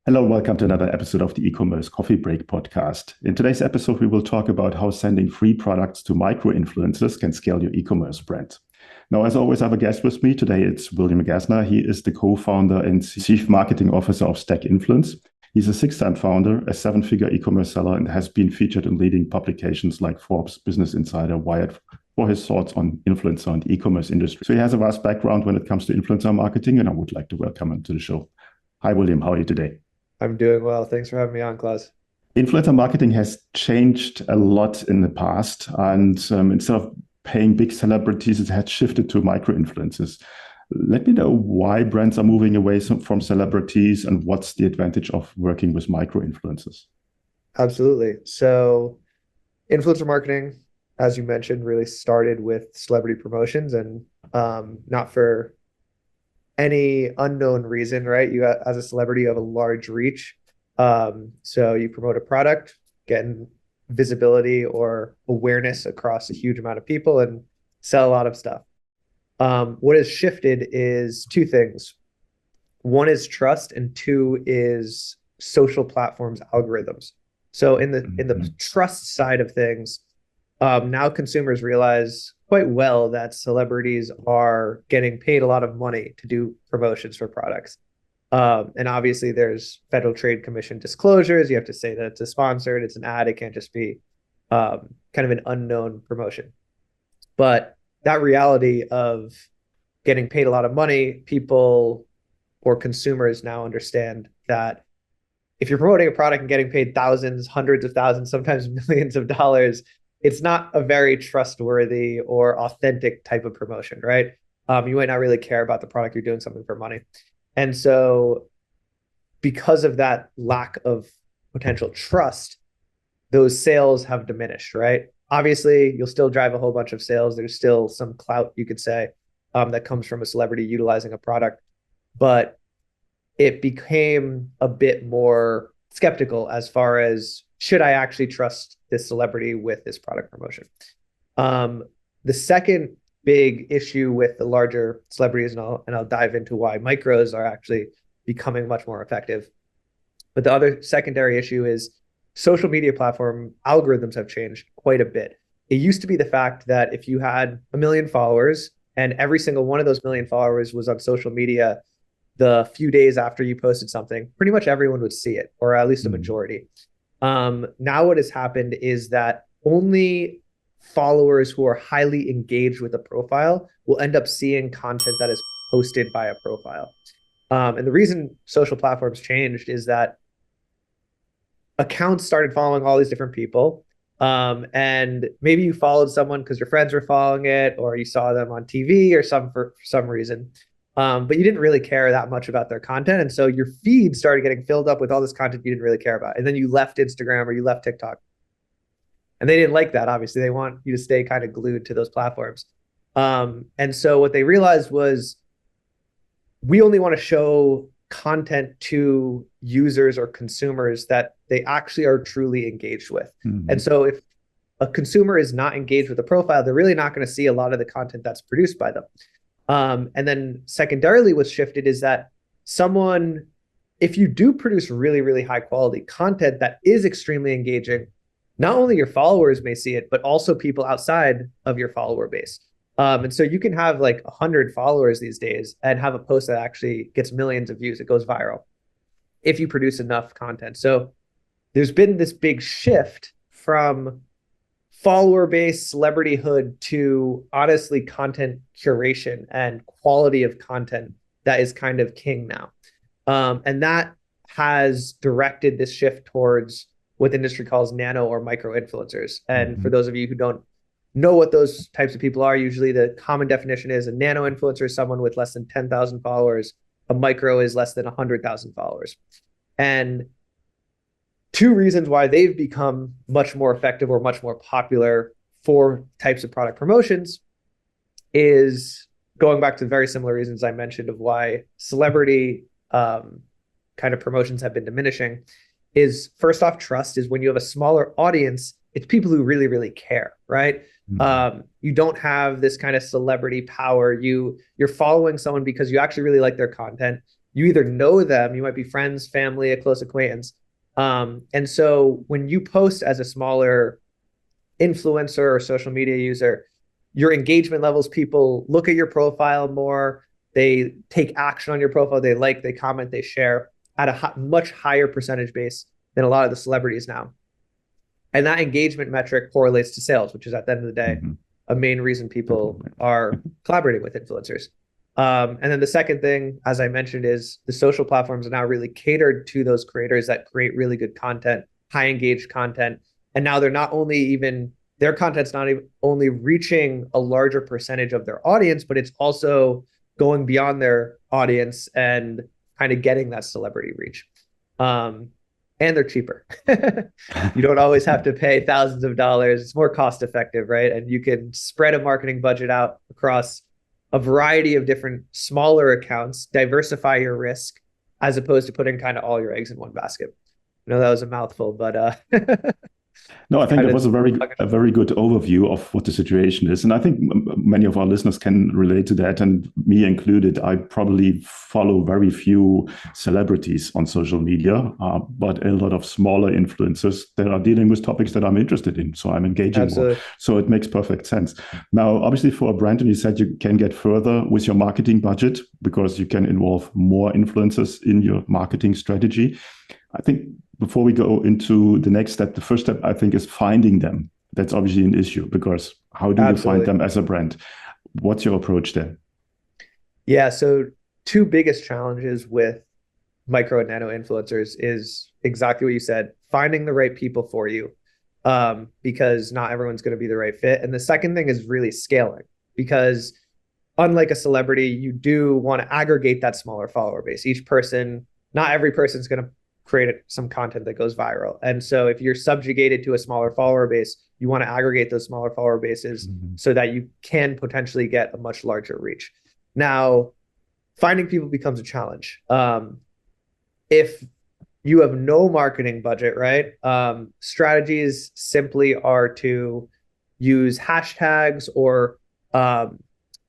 Hello, welcome to another episode of the E-commerce Coffee Break podcast. In today's episode, we will talk about how sending free products to micro-influencers can scale your e-commerce brand. Now, as always, I have a guest with me. Today, it's William Gasner. He is the co-founder and chief marketing officer of Stack Influence. He's a six-time founder, a seven-figure e-commerce seller, and has been featured in leading publications like Forbes, Business Insider, Wired, for his thoughts on influencer and e-commerce industry. So he has a vast background when it comes to influencer marketing, and I would like to welcome him to the show. Hi, William. How are you today? I'm doing well. Thanks for having me on, Klaus. Influencer marketing has changed a lot in the past, and instead of paying big celebrities, it had shifted to micro influencers. Let me know why brands are moving away from celebrities and what's the advantage of working with micro influencers. Absolutely. So, influencer marketing, as you mentioned, really started with celebrity promotions and not for any unknown reason, right? You, as a celebrity, you have a large reach. So you promote a product, getting visibility or awareness across a huge amount of people and sell a lot of stuff. What has shifted is two things. One is trust, and two is social platforms algorithms. So in the trust side of things, now consumers realize quite well that celebrities are getting paid a lot of money to do promotions for products. And obviously there's Federal Trade Commission disclosures. You have to say that it's a sponsored, it's an ad. It can't just be kind of an unknown promotion. But that reality of getting paid a lot of money, people or consumers now understand that if you're promoting a product and getting paid thousands, hundreds of thousands, sometimes millions of dollars, it's not a very trustworthy or authentic type of promotion, right? You might not really care about the product. You're doing something for money. And so because of that lack of potential trust, those sales have diminished, right? Obviously, you'll still drive a whole bunch of sales. There's still some clout, you could say, that comes from a celebrity utilizing a product. But it became a bit more skeptical as far as, should I actually trust this celebrity with this product promotion? The second big issue with the larger celebrities, and I'll dive into why micros are actually becoming much more effective. But the other secondary issue is social media platform algorithms have changed quite a bit. It used to be the fact that if you had 1 million followers and every single one of those 1 million followers was on social media the few days after you posted something, pretty much everyone would see it, or at least a majority. Now what has happened is that only followers who are highly engaged with a profile will end up seeing content that is posted by a profile. And the reason social platforms changed is that accounts started following all these different people. And maybe you followed someone because your friends were following it, or you saw them on TV or for some reason. But you didn't really care that much about their content. And so your feed started getting filled up with all this content you didn't really care about. And then you left Instagram or you left TikTok. And they didn't like that, obviously. They want you to stay kind of glued to those platforms. And so what they realized was, we only want to show content to users or consumers that they actually are truly engaged with. And so if a consumer is not engaged with a profile, they're really not going to see a lot of the content that's produced by them. And then secondarily, what's shifted is that if you do produce really, really high quality content that is extremely engaging, not only your followers may see it, but also people outside of your follower base. And so you can have like 100 followers these days and have a post that actually gets millions of views. It goes viral if you produce enough content. So there's been this big shift from follower-based celebrityhood to honestly content curation and quality of content that is kind of king now. And that has directed this shift towards what the industry calls nano or micro influencers. And for those of you who don't know what those types of people are, usually the common definition is a nano influencer is someone with less than 10,000 followers. A micro is less than 100,000 followers. And two reasons why they've become much more effective or much more popular for types of product promotions is going back to very similar reasons I mentioned of why celebrity kind of promotions have been diminishing. Is first off, trust is when you have a smaller audience, it's people who really, really care, right? You don't have this kind of celebrity power. You're following someone because you actually really like their content. you either know them, you might be friends, family, a close acquaintance. And so when you post as a smaller influencer or social media user, your engagement levels, people look at your profile more, they take action on your profile, they like, they comment, they share at a much higher percentage base than a lot of the celebrities now. And that engagement metric correlates to sales, which is at the end of the day, a main reason people are collaborating with influencers. And then the second thing, as I mentioned, is the social platforms are now really catered to those creators that create really good content, high engaged content. And now they're not only even, their content's not even only reaching a larger percentage of their audience, but it's also going beyond their audience and kind of getting that celebrity reach. And they're cheaper. You don't always have to pay thousands of dollars. It's more cost effective, right? And you can spread a marketing budget out across a variety of different smaller accounts, diversify your risk, as opposed to putting kind of all your eggs in one basket. I know that was a mouthful, but No, I think that was a very good overview of what the situation is. And I think many of our listeners can relate to that, and me included. I probably follow very few celebrities on social media, but a lot of smaller influencers that are dealing with topics that I'm interested in. So I'm engaging Absolutely. more. So it makes perfect sense. Now, obviously for a brand, and you said you can get further with your marketing budget because you can involve more influencers in your marketing strategy. I think before we go into the next step, the first step, I think, is finding them. That's obviously an issue because how do you find them as a brand? What's your approach there? Yeah, so two biggest challenges with micro and nano influencers is exactly what you said, finding the right people for you, because not everyone's going to be the right fit. And the second thing is really scaling, because unlike a celebrity, you do want to aggregate that smaller follower base. Each person, not every person's going to create some content that goes viral. And so if you're subjugated to a smaller follower base, you want to aggregate those smaller follower bases so that you can potentially get a much larger reach. Now, finding people becomes a challenge. If you have no marketing budget, right? Strategies simply are to use hashtags or kind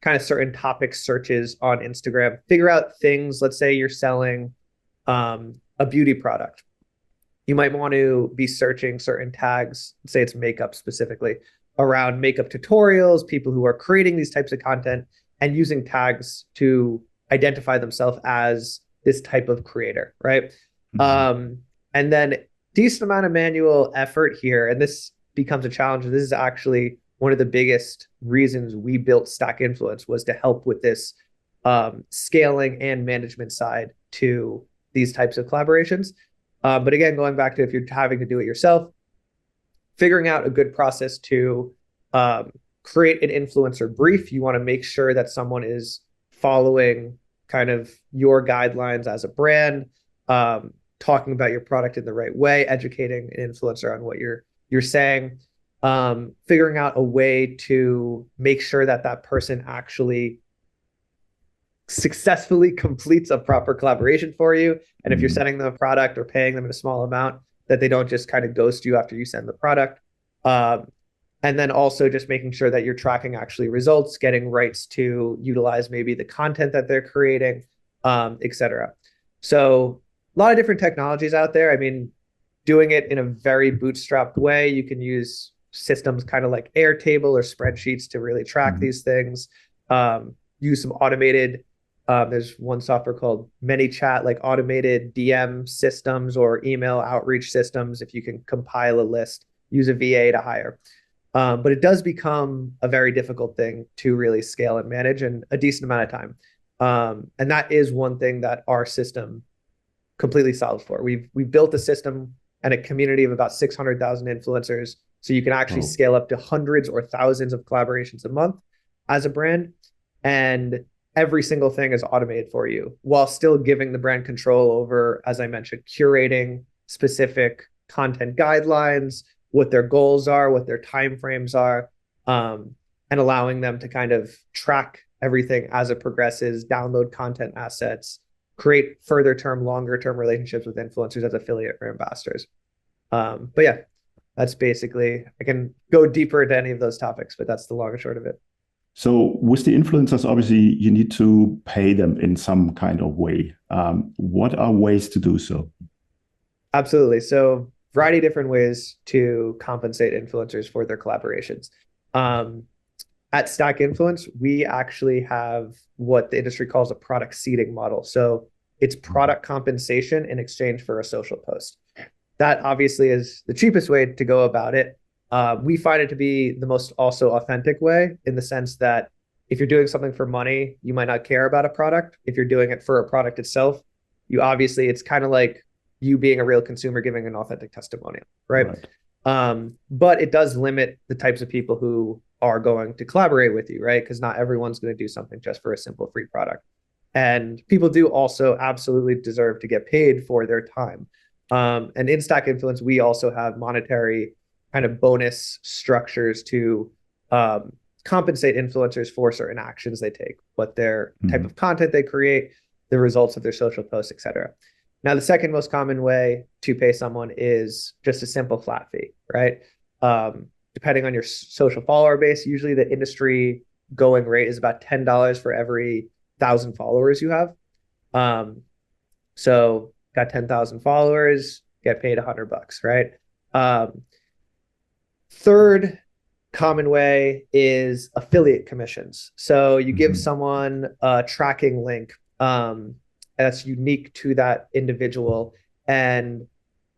of certain topic searches on Instagram, figure out things. Let's say you're selling a beauty product. You might want to be searching certain tags, say it's makeup specifically, around makeup tutorials, people who are creating these types of content and using tags to identify themselves as this type of creator, right? And then decent amount of manual effort here. And this becomes a challenge. This is actually one of the biggest reasons we built Stack Influence, was to help with this scaling and management side to these types of collaborations. But again, going back to if you're having to do it yourself, figuring out a good process to create an influencer brief. You want to make sure that someone is following kind of your guidelines as a brand, talking about your product in the right way, educating an influencer on what you're saying, figuring out a way to make sure that that person actually successfully completes a proper collaboration for you. And if you're sending them a product or paying them in a small amount, that they don't just kind of ghost you after you send the product. And then also just making sure that you're tracking actually results, getting rights to utilize maybe the content that they're creating, et cetera. So a lot of different technologies out there. I mean, doing it in a very bootstrapped way, you can use systems kind of like Airtable or spreadsheets to really track these things. Use some automated, there's one software called ManyChat, like automated DM systems or email outreach systems. If you can compile a list, use a VA to hire. But it does become a very difficult thing to really scale and manage in a decent amount of time. And that is one thing that our system completely solves for. We've built a system and a community of about 600,000 influencers. So you can actually scale up to hundreds or thousands of collaborations a month as a brand. And every single thing is automated for you while still giving the brand control over, as I mentioned, curating specific content guidelines, what their goals are, what their timeframes are, and allowing them to kind of track everything as it progresses, download content assets, create further term, longer term relationships with influencers as affiliate or ambassadors. But yeah, that's basically, I can go deeper into any of those topics, but that's the long and short of it. So with the influencers, obviously you need to pay them in some kind of way. What are ways to do so? Absolutely. So variety of different ways to compensate influencers for their collaborations. Um, at Stack Influence, we actually have what the industry calls a product seeding model. So it's product compensation in exchange for a social post. That obviously is the cheapest way to go about it. We find it to be the most also authentic way, in the sense that if you're doing something for money, you might not care about a product. If you're doing it for a product itself, you obviously, it's kind of like you being a real consumer giving an authentic testimonial, right? Right. But it does limit the types of people who are going to collaborate with you, right? Because not everyone's going to do something just for a simple free product. And people do also absolutely deserve to get paid for their time. And in Stack Influence, we also have monetary kind of bonus structures to compensate influencers for certain actions they take, what their type of content they create, the results of their social posts, etc. Now, the second most common way to pay someone is just a simple flat fee, right? Depending on your social follower base, usually the industry going rate is about $10 for every 1,000 followers you have. So got 10,000 followers, get paid $100, right? Third common way is affiliate commissions. So you give someone a tracking link that's unique to that individual, and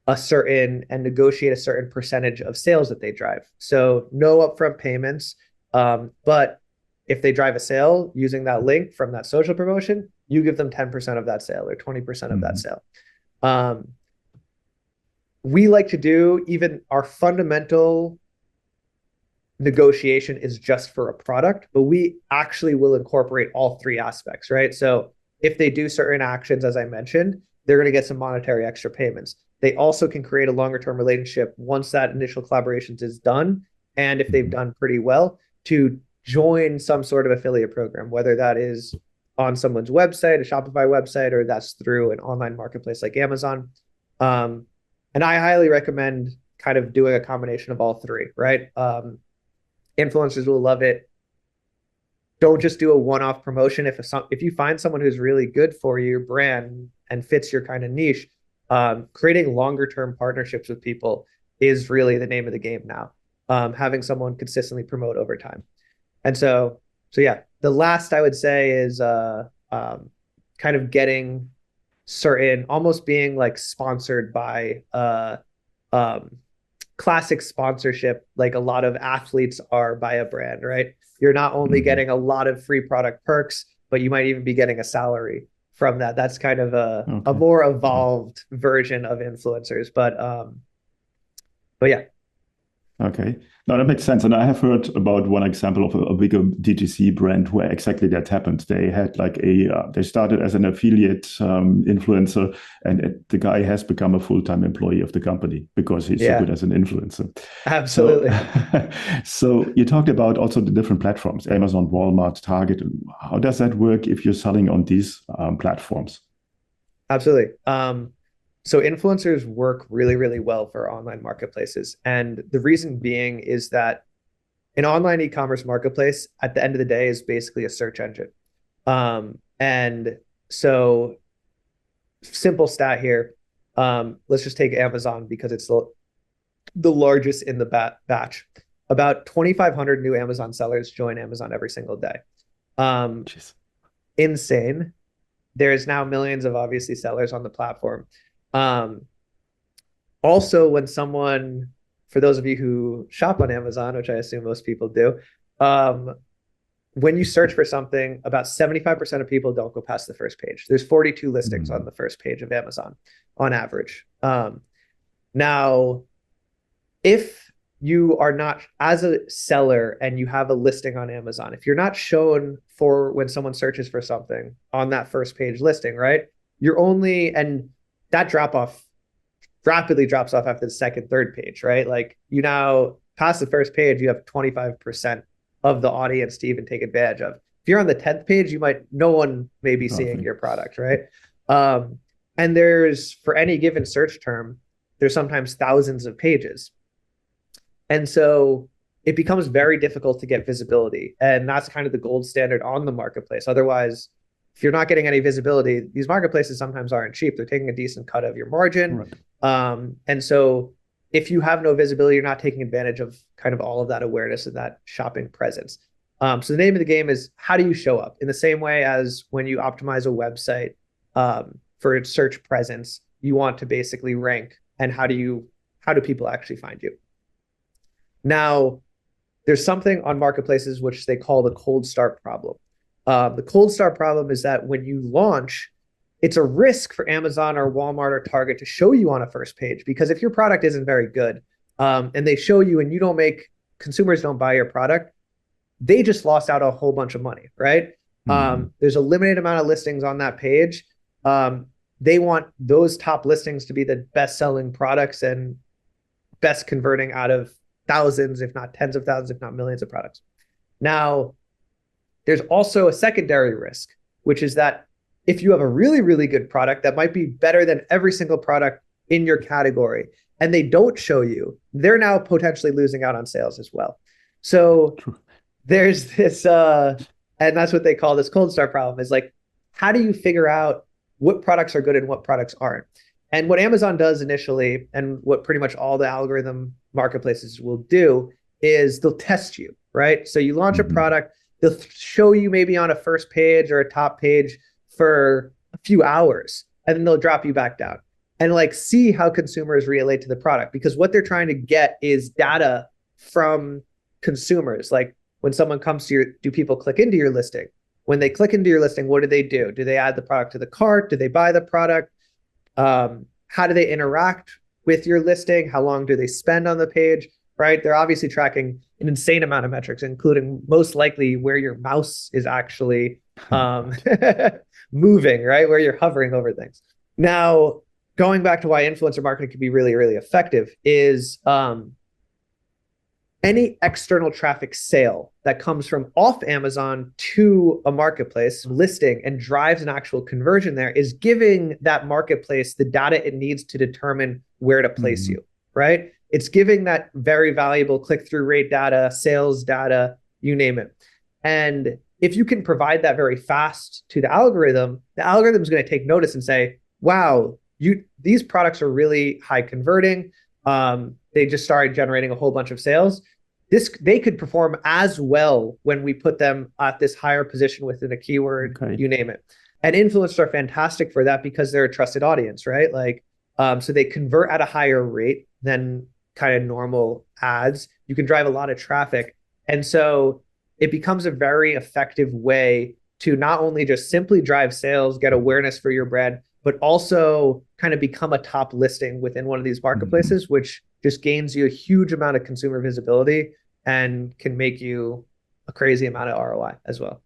negotiate a certain percentage of sales that they drive. So no upfront payments, but if they drive a sale using that link from that social promotion, you give them 10% of that sale or 20% of that sale. We like to do, even our fundamental negotiation is just for a product, but we actually will incorporate all three aspects, right? So if they do certain actions, as I mentioned, they're going to get some monetary extra payments. They also can create a longer term relationship once that initial collaboration is done. And if they've done pretty well, to join some sort of affiliate program, whether that is on someone's website, a Shopify website, or that's through an online marketplace like Amazon. And I highly recommend kind of doing a combination of all three, right? Influencers will love it. Don't just do a one-off promotion. If you find someone who's really good for your brand and fits your kind of niche, creating longer-term partnerships with people is really the name of the game now. Having someone consistently promote over time. And so yeah, the last I would say is kind of getting certain, almost being like sponsored by classic sponsorship, like a lot of athletes are by a brand, right? You're not only getting a lot of free product perks, but you might even be getting a salary from that. That's kind of a more evolved version of influencers. But yeah. Okay. No, that makes sense. And I have heard about one example of a bigger DTC brand where exactly that happened. They had like they started as an affiliate influencer, and the guy has become a full-time employee of the company because he's so good as an influencer. Absolutely. So you talked about also the different platforms, Amazon, Walmart, Target. How does that work if you're selling on these platforms? Absolutely. So influencers work really, really well for online marketplaces. And the reason being is that an online e-commerce marketplace at the end of the day is basically a search engine. And so simple stat here. Let's just take Amazon because it's the largest in the batch. About 2,500 new Amazon sellers join Amazon every single day. Insane. There's now millions of obviously sellers on the platform. Also, when someone, for those of you who shop on Amazon, which I assume most people do, when you search for something, about 75% of people don't go past the first page. There's 42 listings on the first page of Amazon on average. Now, if you are not, as a seller and you have a listing on Amazon, if you're not shown for when someone searches for something on that first page listing, right? And that rapidly drops off after the second, third page, right? Like you now past the first page, you have 25% of the audience to even take advantage of. If you're on the 10th page, no one may be seeing your product, right? And there's, for any given search term, there's sometimes thousands of pages. And so it becomes very difficult to get visibility. And that's kind of the gold standard on the marketplace. Otherwise, if you're not getting any visibility, these marketplaces sometimes aren't cheap. They're taking a decent cut of your margin. Right. And so if you have no visibility, you're not taking advantage of kind of all of that awareness and that shopping presence. So the name of the game is, how do you show up? In the same way as when you optimize a website for its search presence, you want to basically rank, and how do people actually find you? Now, there's something on marketplaces which they call the cold start problem. The cold start problem is that when you launch, it's a risk for Amazon or Walmart or Target to show you on a first page, because if your product isn't very good, and they show you and consumers don't buy your product, they just lost out a whole bunch of money, right? There's a limited amount of listings on that page. They want those top listings to be the best-selling products and best converting out of thousands, if not tens of thousands, if not millions of products. Now, there's also a secondary risk, which is that if you have a really, really good product that might be better than every single product in your category, and they don't show you, they're now potentially losing out on sales as well. So there's this, and that's what they call this cold start problem, is like, how do you figure out what products are good and what products aren't? And what Amazon does initially, and what pretty much all the algorithm marketplaces will do, is they'll test you, right? So you launch a product, they'll show you maybe on a first page or a top page for a few hours, and then they'll drop you back down and like see how consumers relate to the product. Because what they're trying to get is data from consumers. Like, when someone comes to do people click into your listing? When they click into your listing, what do they do? Do they add the product to the cart? Do they buy the product? How do they interact with your listing? How long do they spend on the page, right? They're obviously tracking an insane amount of metrics, including most likely where your mouse is actually moving, right? Where you're hovering over things. Now, going back to why influencer marketing can be really, really effective is any external traffic sale that comes from off Amazon to a marketplace listing and drives an actual conversion there is giving that marketplace the data it needs to determine where to place you, right? It's giving that very valuable click-through rate data, sales data, you name it. And if you can provide that very fast to the algorithm is going to take notice and say, wow, these products are really high converting. They just started generating a whole bunch of sales. They could perform as well when we put them at this higher position within a keyword, you name it. And influencers are fantastic for that because they're a trusted audience, right? Like, so they convert at a higher rate than kind of normal ads. You can drive a lot of traffic. And so it becomes a very effective way to not only just simply drive sales, get awareness for your brand, but also kind of become a top listing within one of these marketplaces, which just gains you a huge amount of consumer visibility and can make you a crazy amount of ROI as well.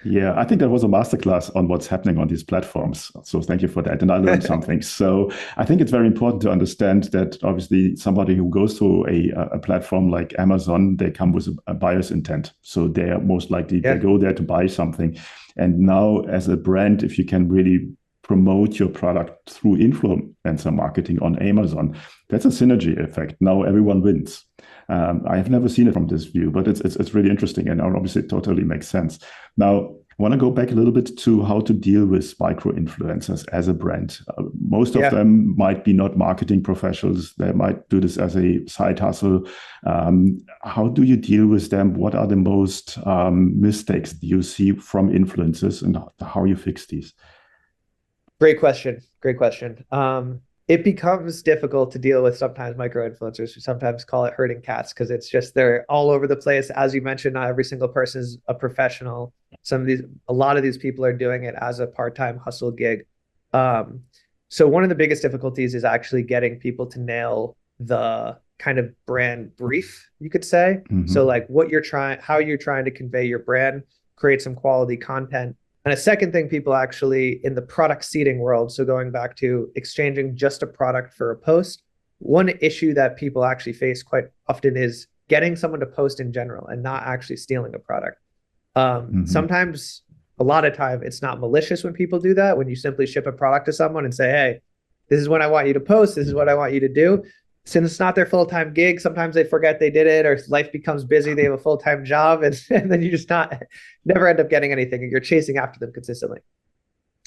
Yeah, I think that was a masterclass on what's happening on these platforms. So thank you for that. And I learned something. So I think it's very important to understand that obviously somebody who goes to a platform like Amazon, they come with a buyer's intent. So they are most likely, they go there to buy something. And now as a brand, if you can really promote your product through influencer marketing on Amazon, that's a synergy effect. Now everyone wins. I have never seen it from this view, but it's really interesting, and obviously it totally makes sense. Now, I want to go back a little bit to how to deal with micro influencers as a brand. Most of them might be not marketing professionals. They might do this as a side hustle. How do you deal with them? What are the most mistakes you see from influencers, and how you fix these? Great question. It becomes difficult to deal with sometimes micro influencers. We sometimes call it herding cats because it's just they're all over the place. As you mentioned, not every single person is a professional. A lot of these people are doing it as a part-time hustle gig. So one of the biggest difficulties is actually getting people to nail the kind of brand brief, you could say. So like how you're trying to convey your brand, create some quality content. And a second thing people actually in the product seeding world, so going back to exchanging just a product for a post, one issue that people actually face quite often is getting someone to post in general and not actually stealing a product. Sometimes, a lot of time, it's not malicious when people do that. When you simply ship a product to someone and say, hey, this is what I want you to post, this is what I want you to do. since it's not their full-time gig, sometimes they forget they did it, or life becomes busy, they have a full-time job, and then you just never end up getting anything, and you're chasing after them consistently.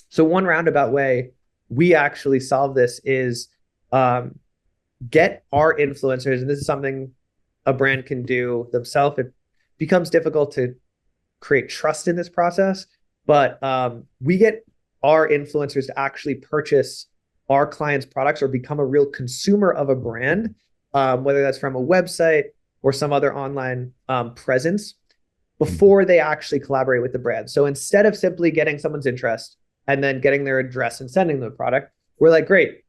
So one roundabout way we actually solve this is get our influencers, and this is something a brand can do themselves. It becomes difficult to create trust in this process, but we get our influencers to actually purchase our clients' products or become a real consumer of a brand, whether that's from a website or some other online presence, before they actually collaborate with the brand. So instead of simply getting someone's interest and then getting their address and sending them the product, we're like, great,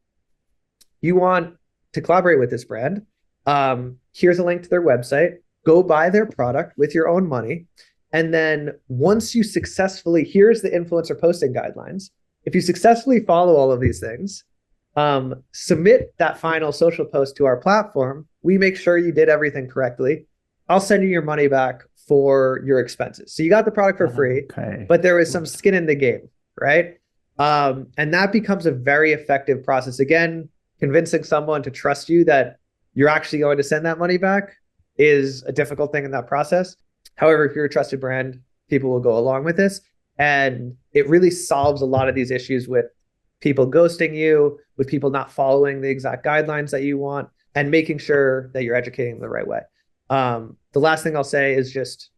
you want to collaborate with this brand? Here's a link to their website. Go buy their product with your own money. And then once you successfully, here's the influencer posting guidelines. If you successfully follow all of these things, submit that final social post to our platform. We make sure you did everything correctly. I'll send you your money back for your expenses. So you got the product for free, but there was some skin in the game, right? And that becomes a very effective process. Again, convincing someone to trust you that you're actually going to send that money back is a difficult thing in that process. However, if you're a trusted brand, people will go along with this. And it really solves a lot of these issues with people ghosting you, with people not following the exact guidelines that you want, and making sure that you're educating them the right way. The last thing I'll say is just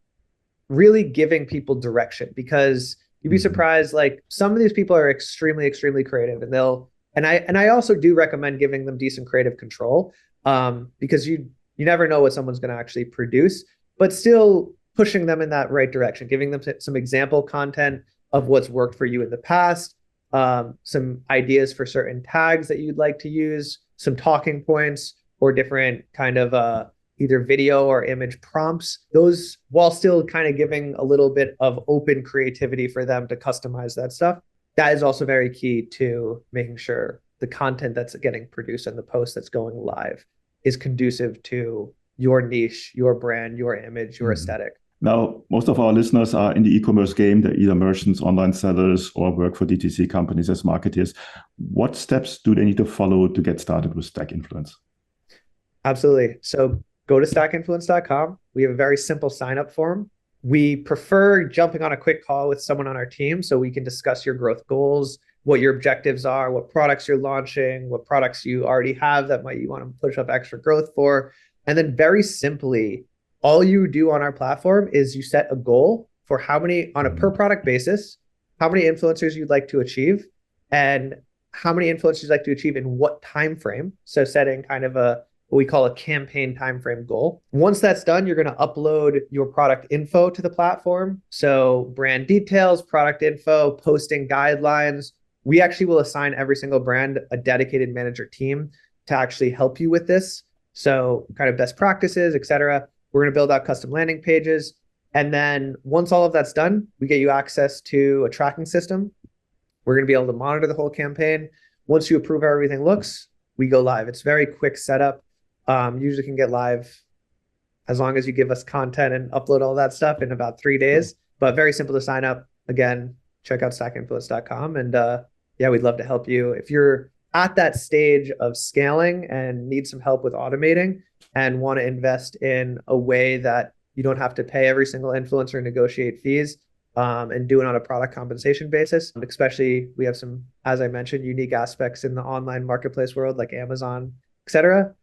really giving people direction, because you'd be surprised, like some of these people are extremely, extremely creative, and I also do recommend giving them decent creative control, because you never know what someone's going to actually produce, but still pushing them in that right direction, giving them some example content of what's worked for you in the past, some ideas for certain tags that you'd like to use, some talking points or different kind of either video or image prompts, those, while still kind of giving a little bit of open creativity for them to customize that stuff. That is also very key to making sure the content that's getting produced and the post that's going live is conducive to your niche, your brand, your image, your aesthetic. Now, most of our listeners are in the e-commerce game. They're either merchants, online sellers, or work for DTC companies as marketers. What steps do they need to follow to get started with Stack Influence? Absolutely. So go to stackinfluence.com. We have a very simple sign-up form. We prefer jumping on a quick call with someone on our team so we can discuss your growth goals, what your objectives are, what products you're launching, what products you already have that you want to push up extra growth for. And then very simply, all you do on our platform is you set a goal for how many, on a per product basis, how many influencers you'd like to achieve, and how many influencers you'd like to achieve in what time frame. So setting kind of what we call a campaign timeframe goal. Once that's done, you're going to upload your product info to the platform. So brand details, product info, posting guidelines. We actually will assign every single brand a dedicated manager team to actually help you with this. So kind of best practices, et cetera. We're going to build out custom landing pages. And then once all of that's done, we get you access to a tracking system. We're going to be able to monitor the whole campaign. Once you approve how everything looks, we go live. It's very quick setup. Usually can get live as long as you give us content and upload all that stuff in about 3 days, but very simple to sign up. Again, check out stackinfluence.com. And yeah, we'd love to help you. If you're at that stage of scaling and need some help with automating and want to invest in a way that you don't have to pay every single influencer and negotiate fees, and do it on a product compensation basis, especially we have some, as I mentioned, unique aspects in the online marketplace world like Amazon, et cetera.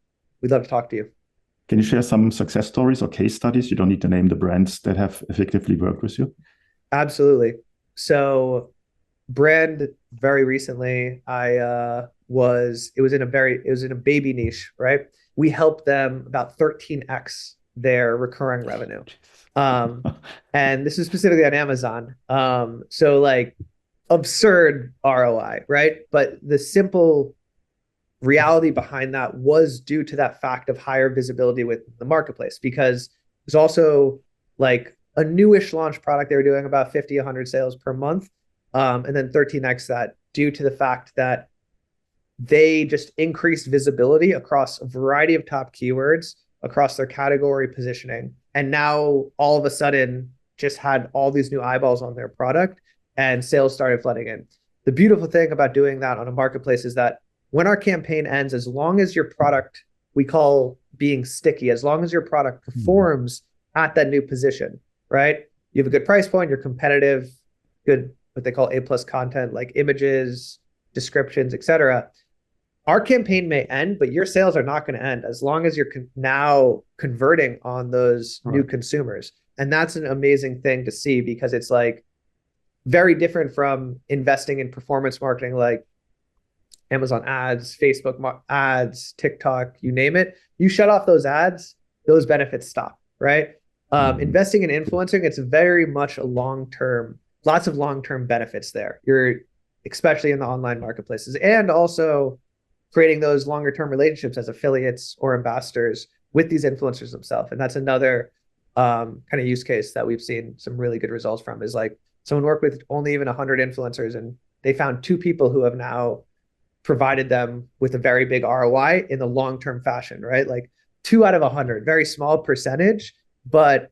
We'd love to talk to you. Can you share some success stories or case studies? You don't need to name the brands that have effectively worked with you. Absolutely. So brand very recently, it was in a baby niche, right? We helped them about 13x their recurring revenue. And this is specifically on Amazon. So like absurd ROI, right? But the simple reality behind that was due to that fact of higher visibility with the marketplace, because it's also like a newish launch product. They were doing about 50, 100 sales per month. And then 13x that due to the fact that they just increased visibility across a variety of top keywords across their category positioning. And now all of a sudden just had all these new eyeballs on their product and sales started flooding in. The beautiful thing about doing that on a marketplace is that when our campaign ends, as long as your product we call being sticky. As long as your product performs at that new position, right? You have a good price point, you're competitive, good what they call A plus content, like images, descriptions, etc. Our campaign may end, but your sales are not going to end as long as you're now converting on those new consumers. And that's an amazing thing to see, because it's like very different from investing in performance marketing like Amazon ads, Facebook ads, TikTok, you name it. You shut off those ads, those benefits stop, right? Investing in influencing, it's very much a long-term, lots of long-term benefits there. You're especially in the online marketplaces, and also creating those longer-term relationships as affiliates or ambassadors with these influencers themselves. And that's another kind of use case that we've seen some really good results from, is like someone worked with only even 100 influencers, and they found 2 people who have now provided them with a very big ROI in the long-term fashion, right? Like 2 out of 100, very small percentage, but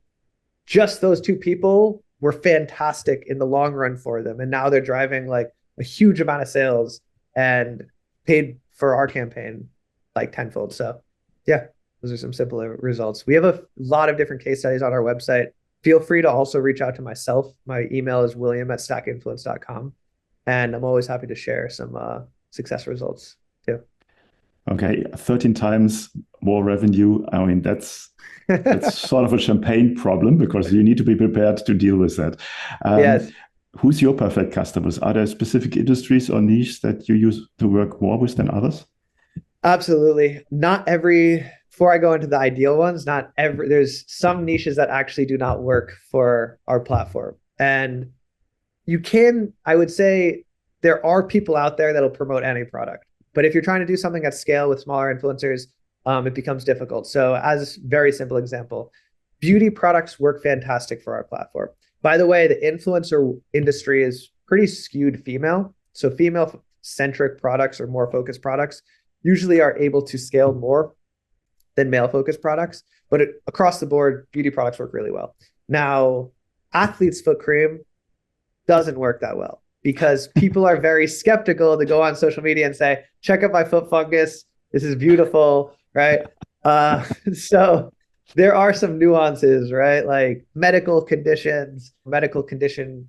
just those 2 people were fantastic in the long run for them. And now they're driving like a huge amount of sales and paid for our campaign like tenfold. So yeah, those are some simple results. We have a lot of different case studies on our website. Feel free to also reach out to myself. My email is william@stackinfluence.com. And I'm always happy to share some success results too. Okay, 13 times more revenue. I mean, that's sort of a champagne problem, because you need to be prepared to deal with that. Yes. Who's your perfect customers? Are there specific industries or niches that you use to work more with than others? Absolutely. Not every, before I go into the ideal ones, not every, there's some niches that actually do not work for our platform. And you can, I would say, there are people out there that'll promote any product. But if you're trying to do something at scale with smaller influencers, it becomes difficult. So as a very simple example, beauty products work fantastic for our platform. By the way, the influencer industry is pretty skewed female. So female-centric products or more focused products usually are able to scale more than male-focused products. But across the board, beauty products work really well. Now, athlete's foot cream doesn't work that well, because people are very skeptical to go on social media and say, check out my foot fungus. This is beautiful, right? So there are some nuances, right? Like medical condition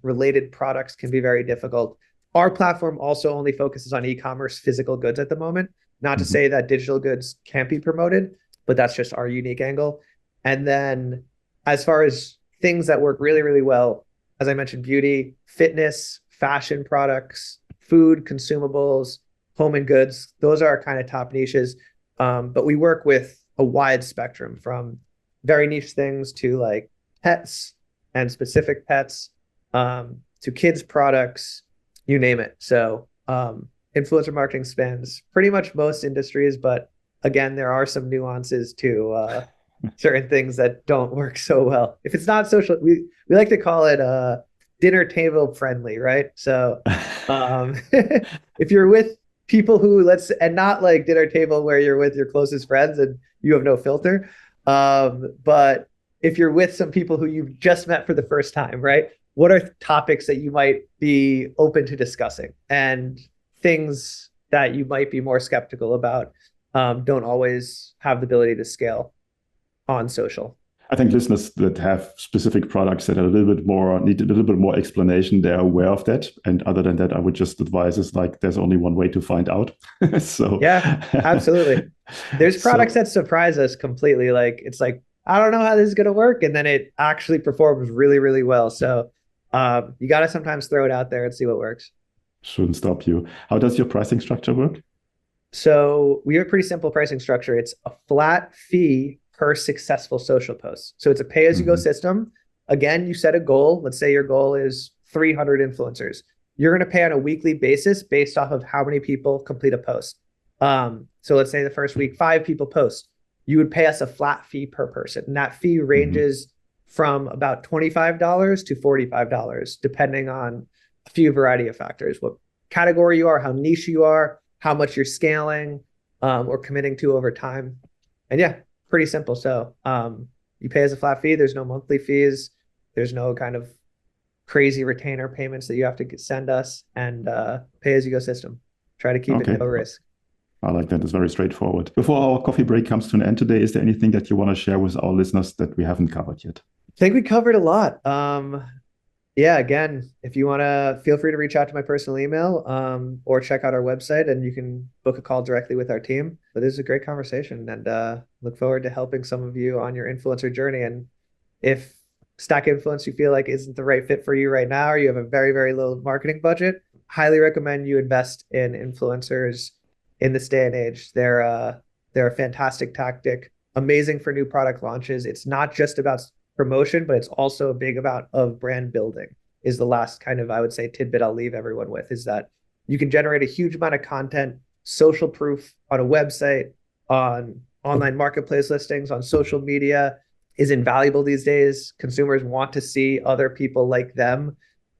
related products can be very difficult. Our platform also only focuses on e-commerce physical goods at the moment. Not to say that digital goods can't be promoted, but that's just our unique angle. And then as far as things that work really, really well, as I mentioned, beauty, fitness, fashion products, food, consumables, home and goods, those are our kind of top niches. But we work with a wide spectrum, from very niche things to like pets and specific pets, to kids products, you name it. So influencer marketing spans pretty much most industries, but again, there are some nuances to certain things that don't work so well. If it's not social, we like to call it dinner table friendly, right? So if you're with people who and not like dinner table where you're with your closest friends and you have no filter, but if you're with some people who you've just met for the first time, right? What are topics that you might be open to discussing, and things that you might be more skeptical about don't always have the ability to scale on social. I think listeners that have specific products that are need a little bit more explanation, they're aware of that. And other than that, I would just advise is like, there's only one way to find out. So yeah, absolutely. There's products that surprise us completely. Like, it's like, I don't know how this is going to work. And then it actually performs really, really well. So you got to sometimes throw it out there and see what works. Shouldn't stop you. How does your pricing structure work? So we have a pretty simple pricing structure. It's a flat fee per successful social post. So it's a pay-as-you-go system. Again, you set a goal. Let's say your goal is 300 influencers. You're going to pay on a weekly basis based off of how many people complete a post. So let's say the first week, 5 people post. You would pay us a flat fee per person. And that fee ranges from about $25 to $45, depending on a few variety of factors: what category you are, how niche you are, how much you're scaling or committing to over time. And yeah, pretty simple. So you pay as a flat fee. There's no monthly fees. There's no kind of crazy retainer payments that you have to send us, and pay as you go system. Try to keep it no risk. I like that. It's very straightforward. Before our coffee break comes to an end today, is there anything that you want to share with our listeners that we haven't covered yet? I think we covered a lot. Yeah, again, if you want to, feel free to reach out to my personal email, or check out our website and you can book a call directly with our team. But this is a great conversation and look forward to helping some of you on your influencer journey. And if Stack Influence you feel like isn't the right fit for you right now, or you have a very, very low marketing budget, highly recommend you invest in influencers in this day and age. They're a fantastic tactic, amazing for new product launches. It's not just about promotion, but it's also a big about of brand building is the last kind of, I would say, tidbit I'll leave everyone with is that you can generate a huge amount of content, social proof on a website, on online marketplace listings, on social media is invaluable these days. Consumers want to see other people like them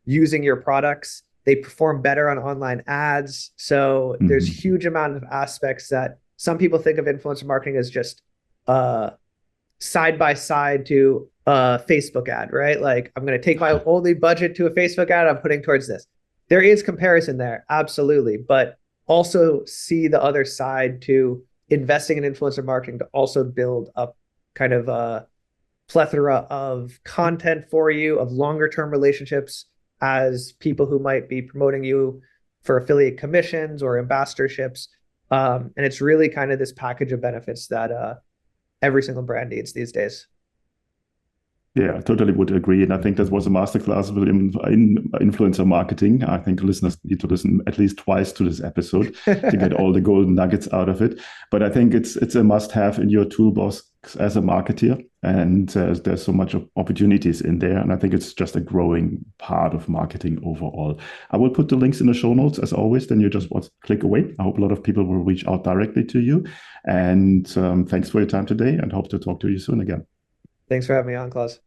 using your products. They perform better on online ads. So there's huge amount of aspects that some people think of influencer marketing as just side by side to a Facebook ad, right? Like I'm going to take my only budget to a Facebook ad I'm putting towards this. There is comparison there, absolutely, but also see the other side to investing in influencer marketing to also build up kind of a plethora of content for you, of longer term relationships as people who might be promoting you for affiliate commissions or ambassadorships. And it's really kind of this package of benefits that every single brand needs these days. Yeah, I totally would agree. And I think that was a masterclass in influencer marketing. I think listeners need to listen at least twice to this episode to get all the golden nuggets out of it. But I think it's a must-have in your toolbox as a marketer. And there's so much opportunities in there. And I think it's just a growing part of marketing overall. I will put the links in the show notes as always. Then you just click away. I hope a lot of people will reach out directly to you. And thanks for your time today and hope to talk to you soon again. Thanks for having me on, Klaus.